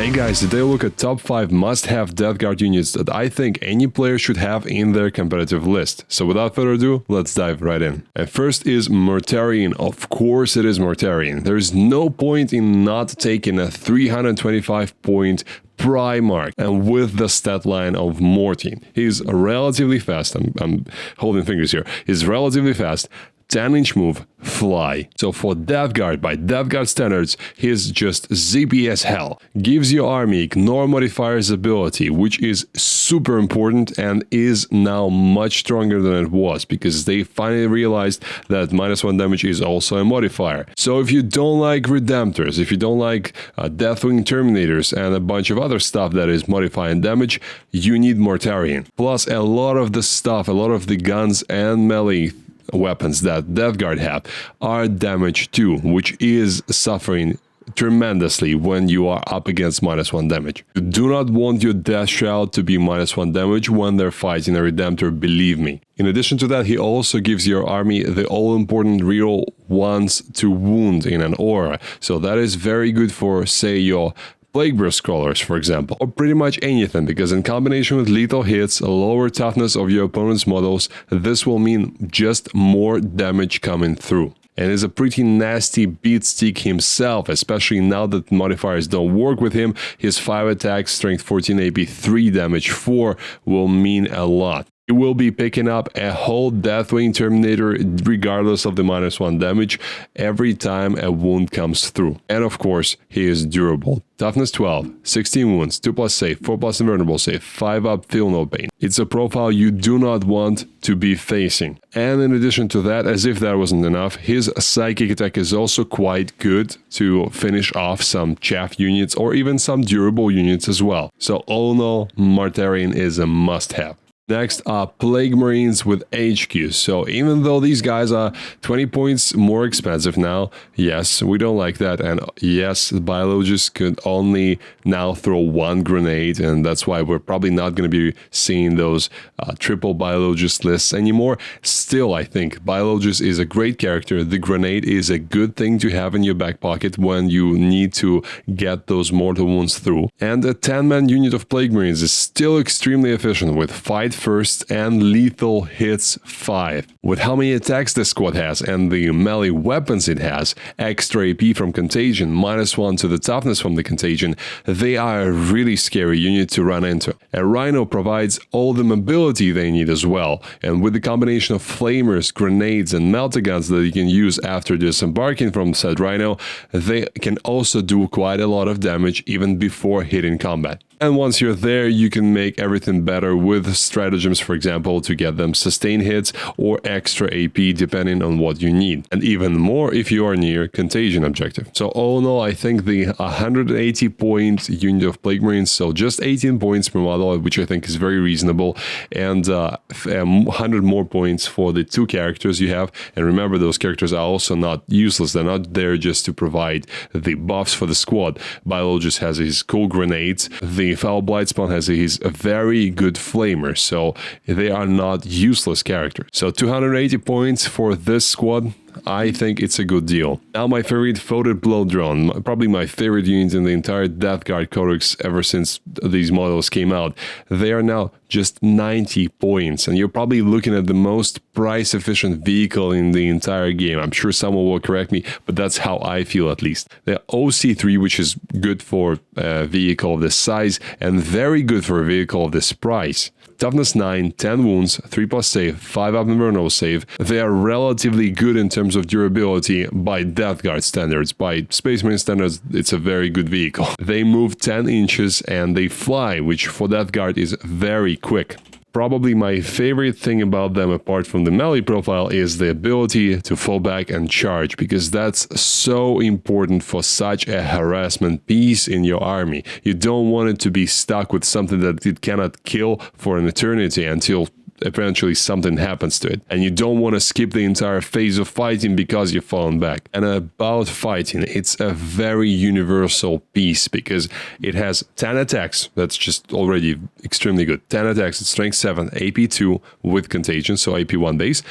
Hey guys, today we'll look at top 5 must-have Death Guard units that I think any player should have in their competitive list. So without further ado, let's dive right in. And first is Mortarion. Of course it is Mortarion. There's no point in not taking a 325 point Primarch, and with the stat line of Morty. He's relatively fast, I'm holding fingers here, he's relatively fast, 10-inch move, fly. So for Death Guard, by Death Guard standards, he's just zippy as hell. Gives your army Ignore Modifier's ability, which is super important and is now much stronger than it was, because they finally realized that -1 damage is also a modifier. So if you don't like Redemptors, if you don't like Deathwing Terminators and a bunch of other stuff that is modifying damage, you need Mortarion. Plus a lot of the stuff, a lot of the guns and melee weapons that Death Guard have are damage too, which is suffering tremendously when you are up against -1 damage. You do not want your Death Shroud to be -1 damage when they're fighting a Redemptor, believe me. In addition to that, he also gives your army the all-important reroll once to wound in an aura, so that is very good for, say, your Plagueburst Crawlers, for example, or pretty much anything, because in combination with lethal hits, a lower toughness of your opponent's models, this will mean just more damage coming through. And is a pretty nasty beat stick himself, especially now that modifiers don't work with him. His 5 attack, strength 14 AP, 3 damage 4 will mean a lot. He will be picking up a whole Deathwing Terminator regardless of the -1 damage every time a wound comes through. And of course, he is durable. Toughness 12, 16 wounds, 2+ save, 4+ invulnerable save, 5 up, feel no pain. It's a profile you do not want to be facing. And in addition to that, as if that wasn't enough, his psychic attack is also quite good to finish off some chaff units or even some durable units as well. So all in all, Mortarion is a must-have. Next are Plague Marines with HQ. So even though these guys are 20 points more expensive now, yes, we don't like that. And yes, Biologists could only now throw 1 grenade, and that's why we're probably not going to be seeing those triple Biologist lists anymore. Still, I think Biologist is a great character. The grenade is a good thing to have in your back pocket when you need to get those mortal wounds through. And a 10-man unit of Plague Marines is still extremely efficient with fight first and lethal hits 5. With how many attacks this squad has and the melee weapons it has, extra AP from Contagion, -1 to the toughness from the Contagion, they are a really scary unit to run into. A Rhino provides all the mobility they need as well, and with the combination of flamers, grenades and meltaguns that you can use after disembarking from said Rhino, they can also do quite a lot of damage even before hitting combat. And once you're there, you can make everything better with stratagems, for example, to get them sustain hits or extra AP depending on what you need. And even more if you are near Contagion objective. So all in all, I think the 180 point unit of Plague Marines, so just 18 points per model, which I think is very reasonable, and 100 more points for the 2 characters you have. And remember, those characters are also not useless. They're not there just to provide the buffs for the squad. Biologist has his cool grenades. The Foul Blightspawn has his very good flamer, so they are not useless characters. So 280 points for this squad, I think it's a good deal. Now my favorite Voted Blow Drone, probably my favorite unit in the entire Death Guard Codex ever since these models came out. They are now just 90 points, and you're probably looking at the most price-efficient vehicle in the entire game. I'm sure someone will correct me, but that's how I feel at least. The OC3, which is good for a vehicle of this size, and very good for a vehicle of this price. Toughness 9, 10 wounds, 3+ save, 5 up invulnerable save. They are relatively good in terms of durability by Death Guard standards. By Space Marine standards, it's a very good vehicle. They move 10 inches and they fly, which for Death Guard is very quick. Probably my favorite thing about them, apart from the melee profile, is the ability to fall back and charge, because that's so important for such a harassment piece in your army. You don't want it to be stuck with something that it cannot kill for an eternity until eventually something happens to it, and you don't want to skip the entire phase of fighting because you've fallen back. And about fighting, it's a very universal piece because it has 10 attacks, that's just already extremely good. 10 attacks, it's strength 7, AP 2 with Contagion, so AP 1 base,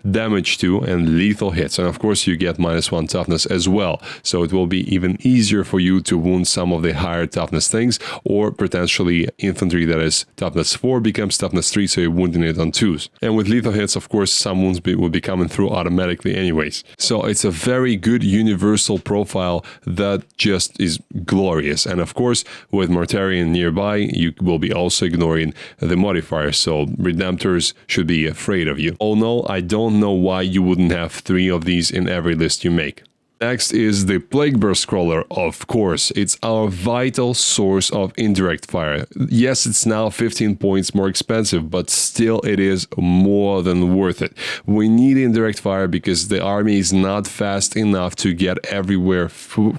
damage 2, and lethal hits. And of course, you get -1 toughness as well. So it will be even easier for you to wound some of the higher toughness things, or potentially infantry that is toughness 4 becomes toughness 3, so you're wounding it on 2s. And with lethal hits, of course, some wounds will be coming through automatically anyways. So it's a very good universal profile that just is glorious. And of course, with Mortarion nearby, you will be also ignoring the modifiers, so Redemptors should be afraid of you. Oh no, I don't know why you wouldn't have 3 of these in every list you make. Next is the Plague Burst Crawler, of course. It's our vital source of indirect fire. Yes, it's now 15 points more expensive, but still it is more than worth it. We need indirect fire because the army is not fast enough to get everywhere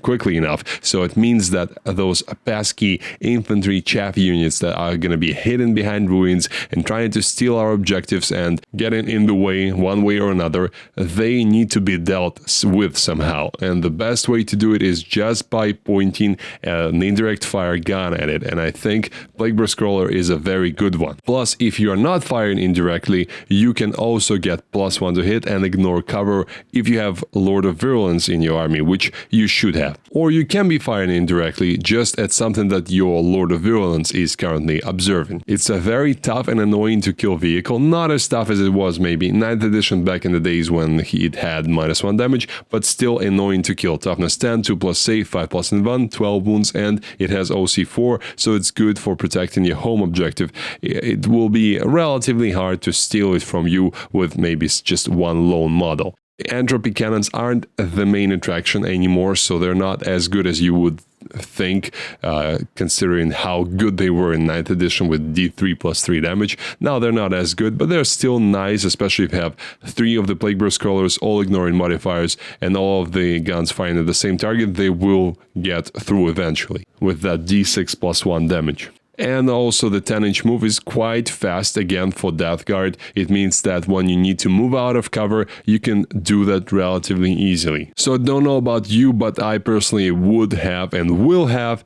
quickly enough. So it means that those pesky infantry chaff units that are going to be hidden behind ruins and trying to steal our objectives and getting in the way one way or another, they need to be dealt with somehow. And the best way to do it is just by pointing an indirect fire gun at it, and I think Plague Burst Crawler is a very good one. Plus, if you are not firing indirectly, you can also get +1 to hit and ignore cover if you have Lord of Virulence in your army, which you should have. Or you can be firing indirectly just at something that your Lord of Virulence is currently observing. It's a very tough and annoying to kill vehicle, not as tough as it was maybe 9th edition back in the days when it had -1 damage, but still annoying to kill. Toughness 10, 2+ save, 5+ in 1, 12 wounds, and it has OC4, so it's good for protecting your home objective. It will be relatively hard to steal it from you with maybe just one lone model. Entropy cannons aren't the main attraction anymore, so they're not as good as you would think, considering how good they were in 9th edition with D3 + 3 damage. Now they're not as good, but they're still nice, especially if you have 3 of the Plague Burst Crawlers all ignoring modifiers and all of the guns firing at the same target. They will get through eventually with that D6 + 1 damage. And also the 10-inch move is quite fast again for Death Guard. It means that when you need to move out of cover, you can do that relatively easily. So I don't know about you, but I personally would have and will have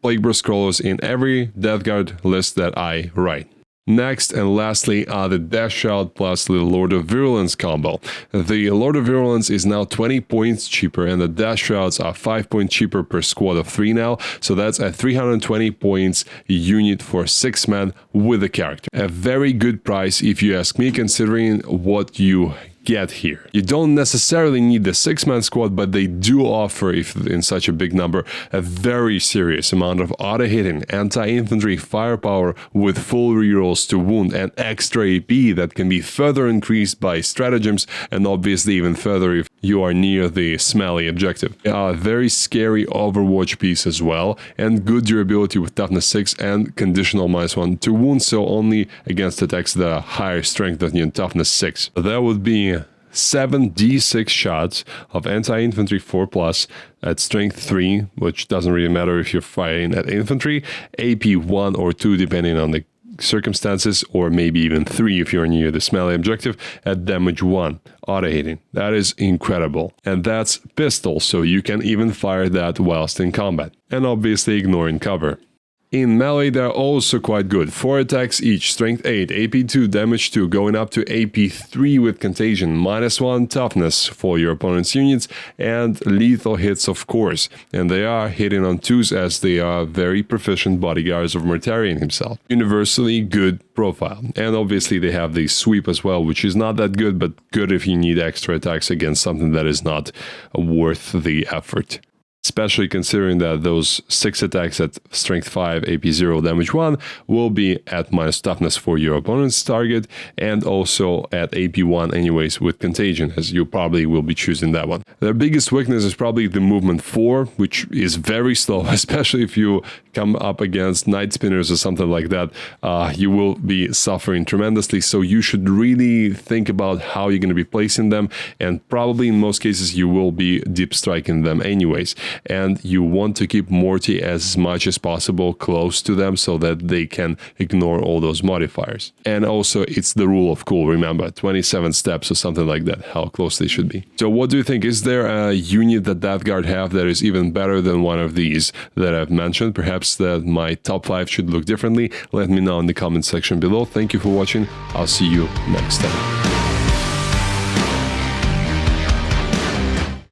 Plague Burst Crawlers in every Death Guard list that I write. Next and lastly are the Death Shroud plus the Lord of Virulence combo. The Lord of Virulence is now 20 points cheaper, and the Death Shrouds are 5 points cheaper per squad of 3 now, so that's a 320 points unit for 6 men with a character. A very good price if you ask me, considering what you get here. You don't necessarily need the 6-man squad, but they do offer, if in such a big number, a very serious amount of auto-hitting, anti-infantry firepower with full rerolls to wound and extra AP that can be further increased by stratagems, and obviously even further if you are near the smelly objective. They are a very scary Overwatch piece as well, and good durability with toughness 6 and conditional -1 to wound, so only against attacks that are higher strength than your toughness 6. That would be 7 D6 shots of anti-infantry 4+, at strength 3, which doesn't really matter if you're fighting at infantry, AP 1 or 2 depending on the circumstances, or maybe even 3 if you're near the smelly objective, at damage 1, auto-hitting. That is incredible. And that's pistol, so you can even fire that whilst in combat. And obviously ignoring cover. In melee, they're also quite good. 4 attacks each, strength 8, AP 2, damage 2, going up to AP 3 with contagion, -1 toughness for your opponent's units, and lethal hits, of course. And they are hitting on 2s as they are very proficient bodyguards of Mortarion himself. Universally good profile. And obviously they have the sweep as well, which is not that good, but good if you need extra attacks against something that is not worth the effort. Especially considering that those 6 attacks at strength 5, AP 0, damage 1 will be at minus toughness for your opponent's target, and also at AP 1 anyways with contagion, as you probably will be choosing that one. Their biggest weakness is probably the movement 4, which is very slow, especially if you come up against Night Spinners or something like that. You will be suffering tremendously, so you should really think about how you're going to be placing them, and probably in most cases you will be deep striking them anyways. And you want to keep Morty as much as possible close to them so that they can ignore all those modifiers. And also, it's the rule of cool, remember, 27 steps or something like that, how close they should be. So what do you think? Is there a unit that Death Guard have that is even better than one of these that I've mentioned? Perhaps that my top 5 should look differently? Let me know in the comment section below. Thank you for watching. I'll see you next time.